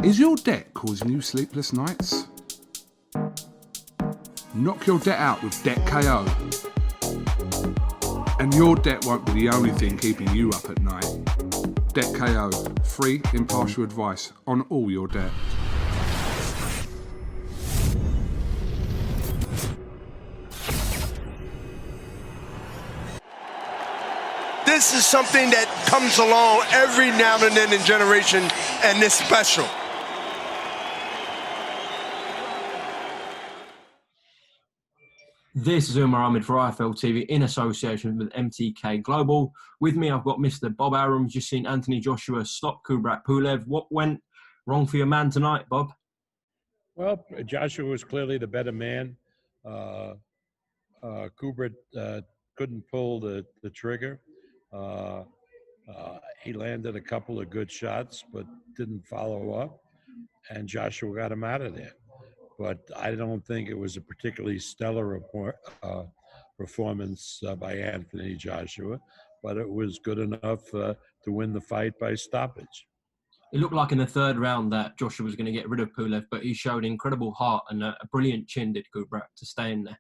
Is your debt causing you sleepless nights? Knock your debt out with Debt KO. And your debt won't be the only thing keeping you up at night. Debt KO, free impartial advice on all your debt. This is something that comes along every now and then in generation, and it's special. This is UMAR AHMED for IFL TV in association with MTK Global. With me, I've got Mr. Bob Arum. Just seen Anthony Joshua stop Kubrat Pulev. What went wrong for your man tonight, Bob? Well, Joshua was clearly the better man. Kubrat couldn't pull the trigger. He landed a couple of good shots, but didn't follow up, and Joshua got him out of there. But I don't think it was a particularly stellar performance by Anthony Joshua, but it was good enough to win the fight by stoppage. It looked like in the third round that Joshua was going to get rid of Pulev, but he showed incredible heart and a brilliant chin, did Kubrat, to stay in there.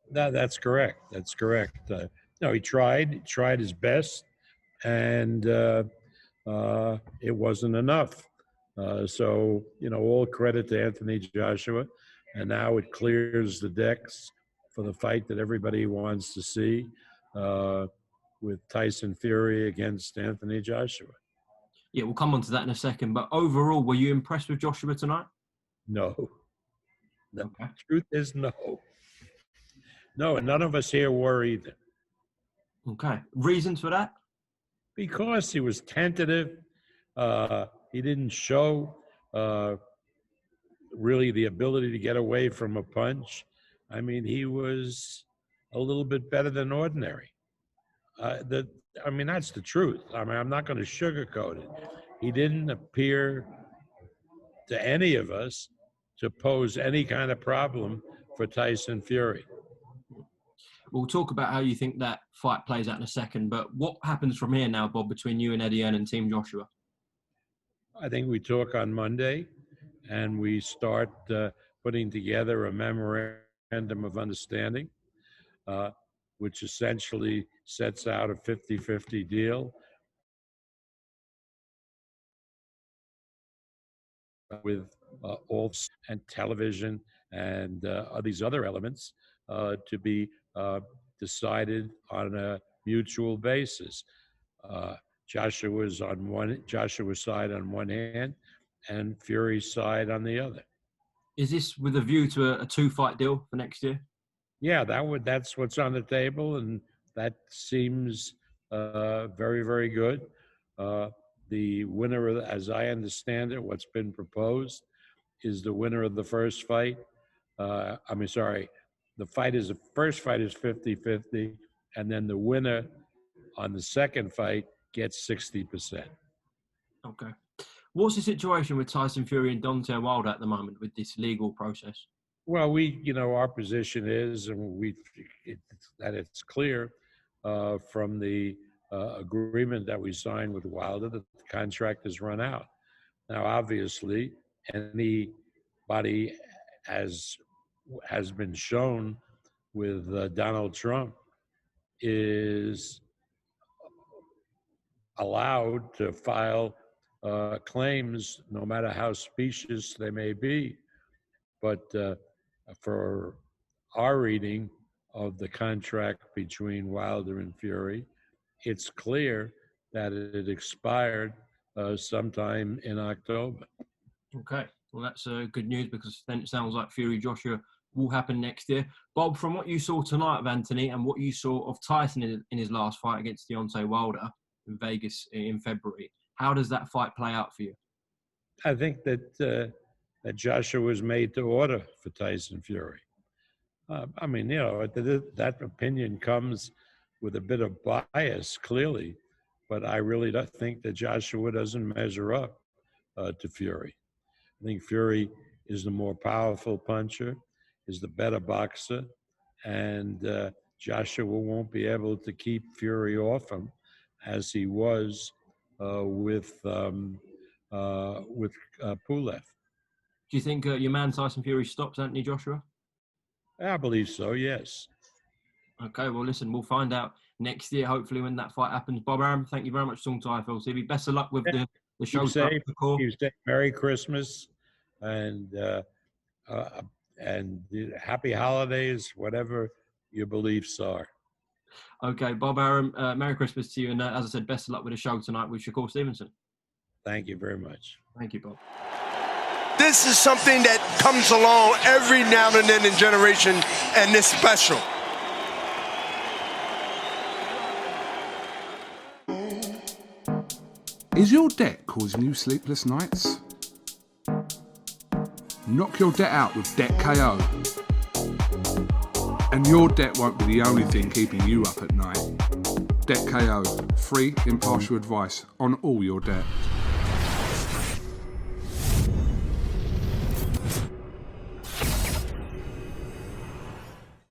That's correct. That's correct. No, he tried his best, and it wasn't enough. So, all credit to Anthony Joshua. And now it clears the decks for the fight that everybody wants to see with Tyson Fury against Anthony Joshua. Yeah, we'll come on to that in a second. But overall, were you impressed with Joshua tonight? No. The Okay. truth is no. No, and none of us here were either. Okay. Reasons for that? Because he was tentative. He didn't show really the ability to get away from a punch. I mean, he was a little bit better than ordinary. That's the truth. I'm not going to sugarcoat it. He didn't appear to any of us to pose any kind of problem for Tyson Fury. We'll talk about how you think that fight plays out in a second, but what happens from here now, Bob, between you and Eddie Hearn and Team Joshua? I think we talk on Monday, and we start putting together a memorandum of understanding, which essentially sets out a 50-50 deal with all and television and these other elements to be decided on a mutual basis. Joshua's side on one hand and Fury's side on the other. Is this with a view to a two-fight deal for next year? Yeah, that's what's on the table, and that seems very, very good. The winner, as I understand it, what's been proposed is the winner of the first fight. The first fight is 50-50, and then the winner on the second fight gets 60%. Okay. What's the situation with Tyson Fury and Deontay Wilder at the moment with this legal process? Well, our position is, and that it's clear from the agreement that we signed with Wilder that the contract has run out. Now, obviously, anybody has been shown with Donald Trump is allowed to file claims, no matter how specious they may be. But for our reading of the contract between Wilder and Fury, it's clear that it expired sometime in October. Okay, well, that's good news, because then it sounds like Fury Joshua will happen next year. Bob, from what you saw tonight of Anthony and what you saw of Tyson in his last fight against Deontay Wilder in Vegas in February, how does that fight play out for you? I think that Joshua was made to order for Tyson Fury. That opinion comes with a bit of bias, clearly, but I really don't think that Joshua doesn't measure up to Fury. I think Fury is the more powerful puncher, is the better boxer, and Joshua won't be able to keep Fury off him as he was with with Pulev. Do you think your man Tyson Fury stops Anthony Joshua? I believe so, yes. Okay, well, listen, we'll find out next year, hopefully, when that fight happens. Bob Arum, thank you very much for talking to IFL TV. Best of luck with the show. Keep safe. Merry Christmas and happy holidays, whatever your beliefs are. Okay, Bob Arum, Merry Christmas to you. And as I said, best of luck with the show tonight with Shakur Stevenson. Thank you very much. Thank you, Bob. This is something that comes along every now and then in generation, and it's special. Is your debt causing you sleepless nights? Knock your debt out with Debt KO. And your debt won't be the only thing keeping you up at night. Debt KO, free, impartial advice on all your debt.